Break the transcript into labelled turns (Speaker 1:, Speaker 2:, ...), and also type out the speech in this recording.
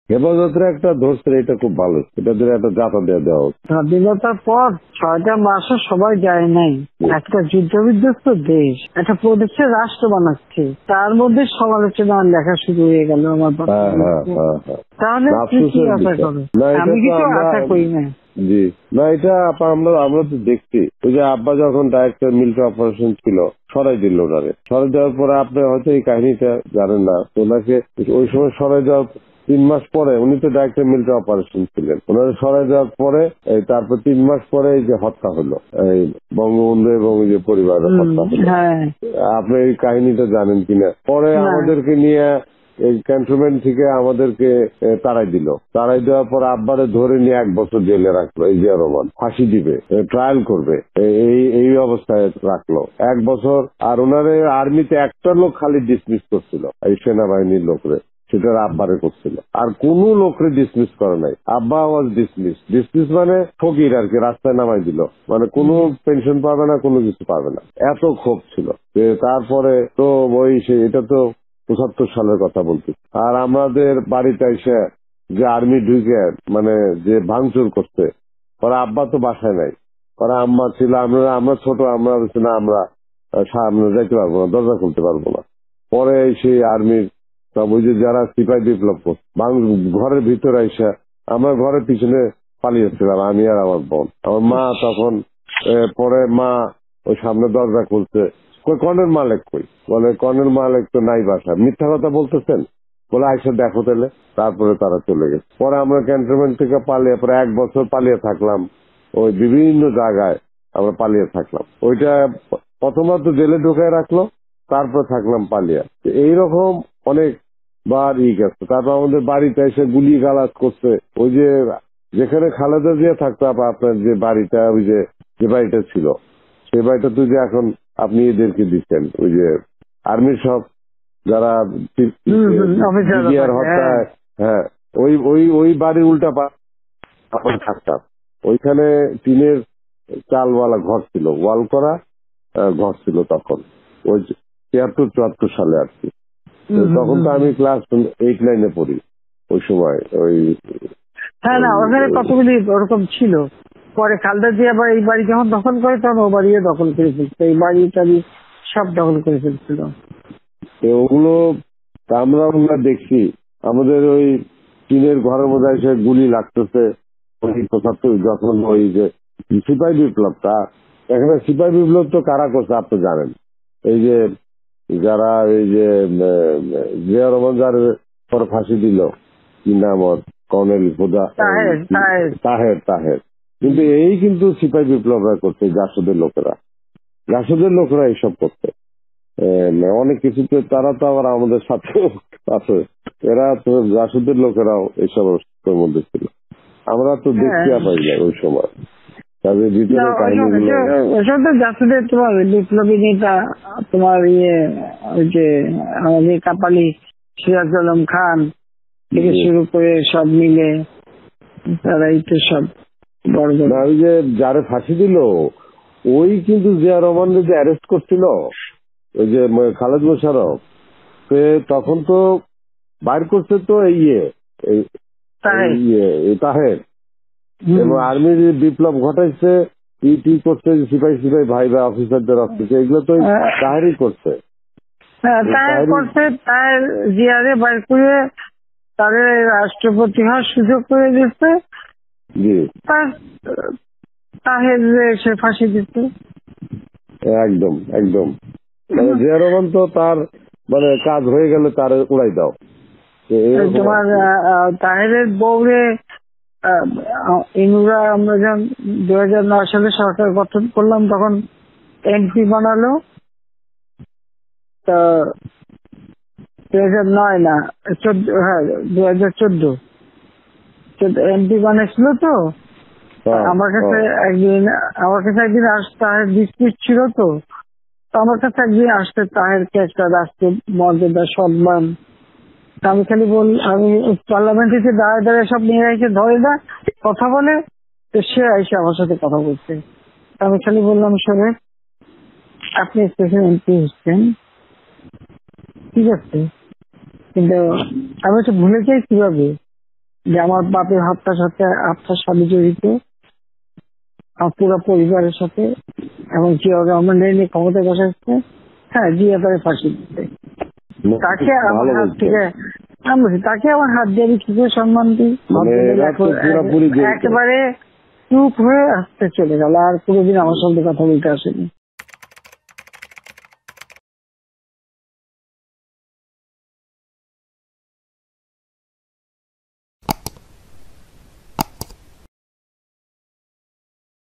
Speaker 1: হেফাজতের একটা ধরছে, এটা খুব ভালো, এটা দিয়ে একটা জাতা দিয়ে দেওয়া হচ্ছে।
Speaker 2: স্বাধীনতার পর 6টা মাসও সবাই যায় নাই। একটা যুদ্ধ বিধ্বস্ত দেশ একটা প্রদেশের রাষ্ট্র বানাচ্ছে, তার মধ্যে সমালোচনা লেখা শুরু হয়ে গেল আমার বাবা। তাহলে কি কি আশা করো? আমি কিছু আশা করি না।
Speaker 1: জি না, এটা আমরা তো দেখছি, ওই যে আব্বা যখন ডাইরেক্টর মিলিটারি অপারেশন ছিল সরাই দিল ওনারে, সরাই দেওয়ার পরে আপনি হয়তো এই কাহিনীটা জানেন না, ওনাকে ওই সময় সরাই দেওয়ার 3 মাস পরে, উনি তো ডাইরেক্টর মিলিটারি অপারেশন ছিলেন, ওনারা সরাই দেওয়ার পরে তারপর 3 মাস পরে এই যে হত্যা হলো, এই বঙ্গবন্ধু এবং ওই যে পরিবারের হত্যা হলো। আপনি এই কাহিনীটা জানেন কিনা? পরে আমাদেরকে নিয়ে এই ক্যান্টনমেন্ট থেকে আমাদেরকে তাড়াই দিল, তাড়াই দেওয়ার পর আব্বারে ধরে নিয়ে 1 বছর জেলে রাখলো। এই জিয়া রহমান ফাঁসি দিবে, ট্রায়াল করবে, এই অবস্থায় রাখলো 1 বছর। আর ওনারে আর্মিতে একটা লোক খালি ডিসমিস করছিল, এই সেনাবাহিনীর লোকরে, সেটা আব্বারে করছিল, আর কোন লোকরে ডিসমিস করে নাই। আব্বা ওয়াজ ডিসমিস মানে ফকির আর কি, রাস্তায় নামাই দিল, মানে কোনো পেনশন পাবে না, কোনো কিছু পাবে না, এত ক্ষোভ ছিল। তারপরে তো এটা তো 75 সালের কথা বলছি। আর আমাদের বাড়িতে এসে যে আর্মি ঢুকে মানে যে ভাঙচুর করছে, ওরা আব্বা তো বাসায় নাই, ওরা আম্মা ছিল, আমরা ছোট, আমরা না আমরা সামনে যাইতে পারবো না, দরজা খুলতে পারবো না। পরে সেই আর্মির সব ওই যে যারা সিপাহী বিপ্লব করছে ঘরের ভিতরে এসে, আমরা ঘরের পিছনে পালিয়েছিলাম, আমি আর আমার বোন। আমার মা তখন পরে মা ওই সামনে দরজা খুলছে, কই কর্নেল মালিক কই? বলে কর্নেল মালিক তো নাই বাসায়। মিথ্যা কথা বলতেছেন? বলে আইসা দেখো তাহলে। তারপরে তারা চলে গেছে। পরে আমরা ক্যান্টনমেন্ট থেকে পালিয়ে পরে 1 বছর পালিয়ে থাকলাম, ওই বিভিন্ন জায়গায় আমরা পালিয়ে থাকলাম। ওইটা প্রথমবার তো জেলে ঢুকায় রাখলো, তারপর থাকলাম পালিয়ে। এইরকম অনেক বার গেছে। তারপর আমাদের বাড়িতে এসে গুলি গালাজ করছে। ওই যে যেখানে খালেদা জিয়া থাকতো, আপনার যে বাড়িটা, ওই যে বাড়িটা ছিল, সেই বাড়িটা তো যে এখন আপনি এদেরকে দিচ্ছেন, ওই যে আর্মির সব যারা হত্যায়, হ্যাঁ, ওই বাড়ির উল্টা এখন থাকতাম। ওইখানে টিনের চালওয়ালা ঘর ছিল, ওয়াল করা ঘর ছিল তখন, ওই 73-74 সালে আর কি। তখন তো আমি ক্লাস 8-9-এ পড়ি ওই সময়। ওই
Speaker 2: হ্যাঁ না, ওখানে কতগুলি ওরকম ছিল। পরে খালেদা জিয়া আবার এই বাড়ি যখন দখল করে, তখন ও বাড়িও দখল করে ফেলছিল, এই বাড়ি টাড়ি সব দখল করে ফেলছিল।
Speaker 1: ওগুলো আমরা দেখছি, আমাদের ওই টিনের ঘরের মধ্যে এসে গুলি লাগতেছে। 75 যখন ওই যে সিপাহী বিপ্লবটা, এখানে সিপাহী বিপ্লব তো কারা করছে আপনি জানেন? এই যে যারা এই যে জিয়া রহমান যার পর ফাঁসি দিল, কি নাম ওর, কর্নেল তাহের। কিন্তু এই কিন্তু সিপাহী বিপ্লবরা করছে, জাসদের লোকেরা এইসব করছে অনেক কিছুতে। তারা তো আবার আমাদের সাথে আছে, এরা তো জাসদের লোকেরাও এইসব মধ্যে ছিল। আমরা তো দেখতে পাই না ওই সময় তাদের ভিতরে কাহিনীগুলো।
Speaker 2: জাসদের তোমার বিপ্লবী নেতা, তোমার ওই যে আমাদের কাপালি সিরাজ আলম খান থেকে শুরু করে সব মিলে তারাই তো সব বড়।
Speaker 1: ওই যে যারে ফাঁসি দিল, ওই কিন্তু জিয়া রহমান যে অ্যারেস্ট করছিল, ওই যে খালেদ মোশাররফ, তখন তো বাইর করছে তো তাহের, এবং আর্মির বিপ্লব ঘটাইছে, ইটি করছে, সিপাহী ভাই বা অফিসারদের অফিসে, এগুলো তো তাহেরই করছে।
Speaker 2: তাহের জিয়ারে বাইর করে তাদের রাষ্ট্রপতি হওয়ার সুযোগ করে দিচ্ছে, তাহের সে ফাঁসি দিচ্ছে।
Speaker 1: একদম জিয়া রহমান তো তার মানে কাজ হয়ে গেলে তার উড়াই দাও।
Speaker 2: তোমার তাহেরের বউরে ইনুরা, আমরা যখন 2009 সালে সরকার গঠন করলাম, তখন এমপি বানালো। তা 2009 না 14, হ্যাঁ 2014 এমপি বানাইছিল। তো আমার কাছে একদিন তাহের ডিসপিউট ছিল, তো আমার কাছে একদিন আসতে তাহেরকে একটা রাষ্ট্রীয় মর্যাদা সম্মান, আমি খালি আমি পার্লামেন্টে দাঁড়ায় সব নিয়ে এসে ধরে না কথা বলে, তো সে এসে আমার সাথে কথা বলছে। আমি খালি বললাম, শোনে আপনি স্পেশাল এমপি হচ্ছেন, ঠিক আছে, কিন্তু আমি তো ভুলে যাই কিভাবে যে আমার বাপের হত্যার সাথে আপনার সাথে জড়িত, আমার পুরো পরিবারের সাথে, এবং জিয়া রহমান নিয়ে ক্ষমতায় বসাচ্ছে। হ্যাঁ, জিয়া তারে ফাঁসি দিতে, তাকে আমার হাত থেকে তাকে আমার হাত দিয়ে আমি কি করে সম্মান দিই? একেবারে চুপ হয়ে আসতে চলে গেল, আর কোনোদিন আমার সঙ্গে কথা বলতে আসেনি।